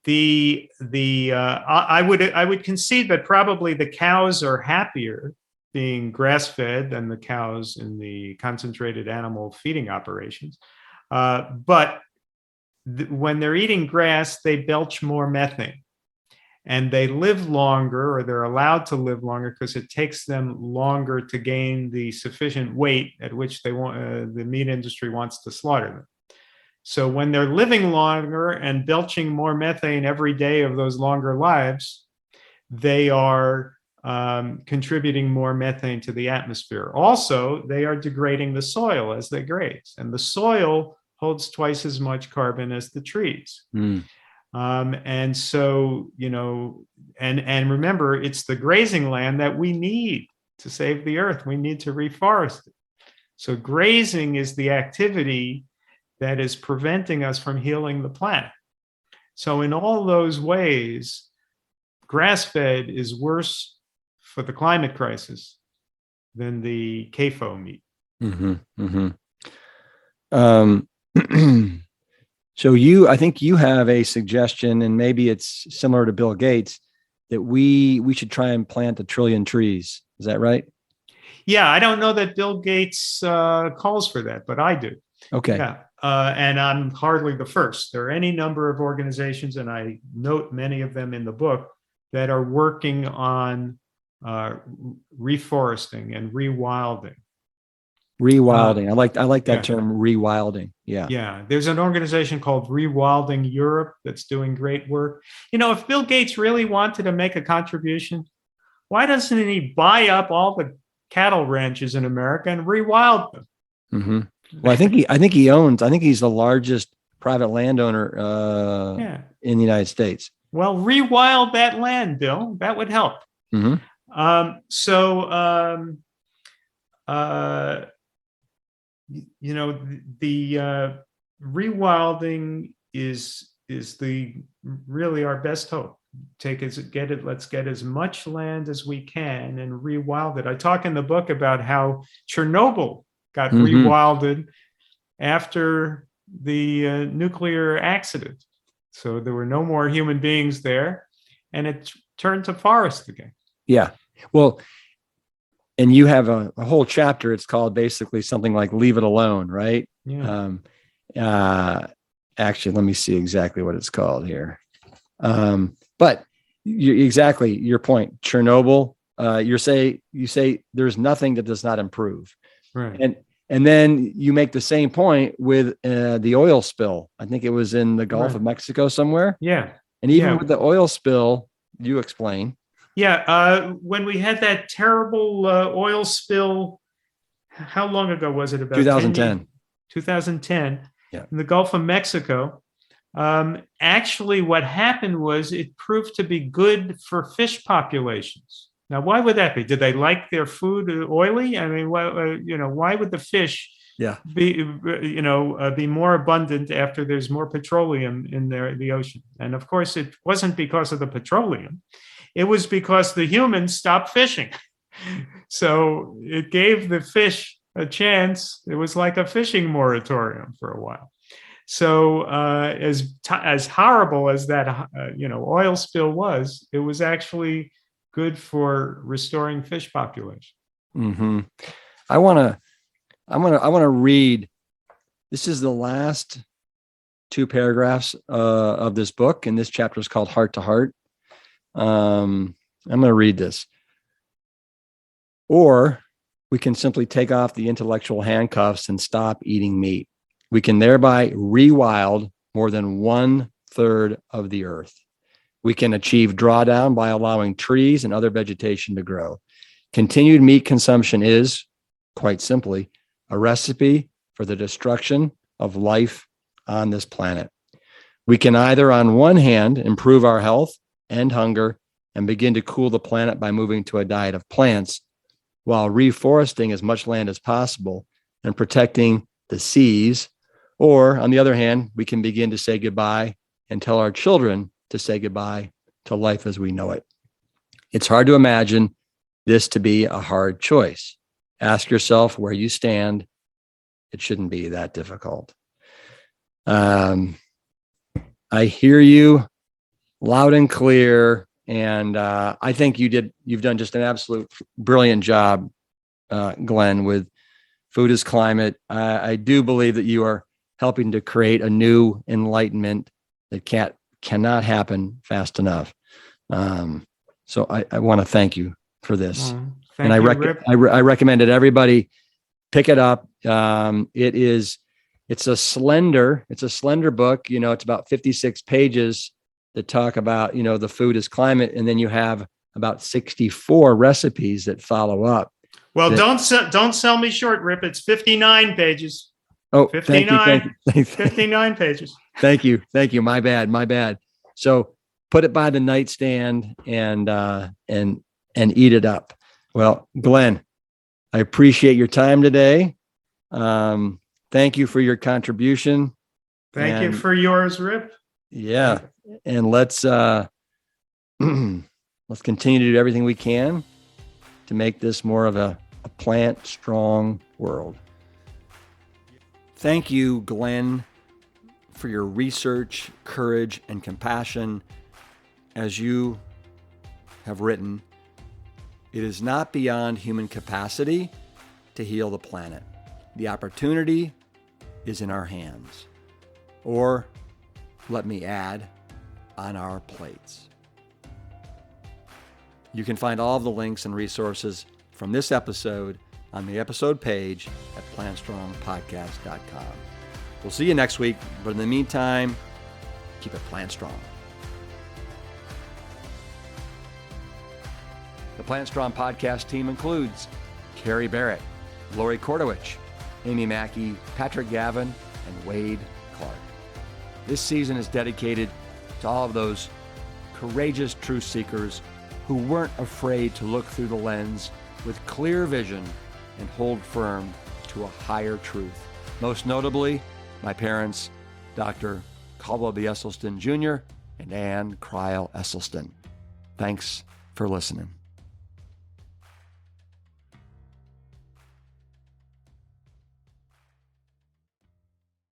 I would concede that probably the cows are happier being grass-fed than the cows in the concentrated animal feeding operations. But when they're eating grass, they belch more methane. And they live longer, or they're allowed to live longer, because it takes them longer to gain the sufficient weight at which the meat industry wants to slaughter them. So when they're living longer and belching more methane every day of those longer lives, they are contributing more methane to the atmosphere. Also, they are degrading the soil as they graze, and the soil holds twice as much carbon as the trees. And so, and remember, it's the grazing land that we need to save the earth. We need to reforest it. So grazing is the activity that is preventing us from healing the planet. So in all those ways, grass-fed is worse for the climate crisis than the CAFO meat. So I think you have a suggestion, and maybe it's similar to Bill Gates, that we should try and plant 1 trillion trees. Is that right? Yeah, I don't know that Bill Gates calls for that, but I do. Okay. Yeah. And I'm hardly the first. There are any number of organizations, and I note many of them in the book, that are working on reforesting and rewilding. Rewilding. I like that term, rewilding. Yeah. Yeah. There's an organization called Rewilding Europe that's doing great work. If Bill Gates really wanted to make a contribution, why doesn't he buy up all the cattle ranches in America and rewild them? Mm-hmm. Well, I think he's the largest private landowner in the United States. Well, rewild that land, Bill. That would help. Mm-hmm. The rewilding is really our best hope. Let's get as much land as we can and rewild it. I talk in the book about how Chernobyl got rewilded after the nuclear accident. So there were no more human beings there, and it turned to forest again. Yeah. Well, and you have a whole chapter. It's called basically something like "Leave It Alone," right? Yeah. Actually, let me see exactly what it's called here. But exactly your point, Chernobyl. You say there's nothing that does not improve, right? And then you make the same point with the oil spill. I think it was in the Gulf of Mexico somewhere. Yeah. And even with the oil spill, you explain. Yeah. When we had that terrible oil spill, how long ago was it? About 2010. 2010. Yeah. In the Gulf of Mexico. Actually, what happened was it proved to be good for fish populations. Now, why would that be? Did they like their food oily? I mean, why would the fish be more abundant after there's more petroleum in the ocean? And of course, it wasn't because of the petroleum. It was because the humans stopped fishing. So it gave the fish a chance. It was like a fishing moratorium for a while. So as horrible as that oil spill was, it was actually good for restoring fish population. Mm-hmm. I want to read. This is the last 2 paragraphs of this book, and this chapter is called Heart to Heart. I'm going to read this. Or we can simply take off the intellectual handcuffs and stop eating meat. We can thereby rewild more than 1/3 of the earth. We can achieve drawdown by allowing trees and other vegetation to grow. Continued meat consumption is, quite simply, a recipe for the destruction of life on this planet. We can either, on one hand, improve our health, end hunger, and begin to cool the planet by moving to a diet of plants, while reforesting as much land as possible and protecting the seas. Or, on the other hand, we can begin to say goodbye and tell our children to say goodbye to life as we know it. It's hard to imagine this to be a hard choice. Ask yourself where you stand. It shouldn't be that difficult. I hear you loud and clear, and I think you've done just an absolute brilliant job, Glenn, with Food is Climate. I do believe that you are helping to create a new enlightenment that cannot happen fast enough. So I want to thank you for this. And I recommend that everybody pick it up. It's a slender book. It's about 56 pages that talk about, the Food is Climate. And then you have about 64 recipes that follow up. Well, don't sell me short, Rip. It's 59 pages. Oh, 59, thank you. 59 pages. Thank you. My bad. So put it by the nightstand and eat it up. Well, Glen, I appreciate your time today. Thank you for your contribution. Thank you for yours, Rip. Yeah. And let's continue to do everything we can to make this more of a plant strong world. Thank you, Glen, for your research, courage, and compassion. As you have written, it is not beyond human capacity to heal the planet. The opportunity is in our hands. Or, let me add, on our plates. You can find all of the links and resources from this episode on the episode page at plantstrongpodcast.com. We'll see you next week, but in the meantime, keep it plant strong. The Plant Strong podcast team includes Carrie Barrett, Lori Kordowich, Amy Mackey, Patrick Gavin, and Wade Clark. This season is dedicated to all of those courageous truth seekers who weren't afraid to look through the lens with clear vision and hold firm to a higher truth. Most notably, my parents, Dr. Caldwell B. Esselstyn Jr. and Ann Cryle Esselstyn. Thanks for listening.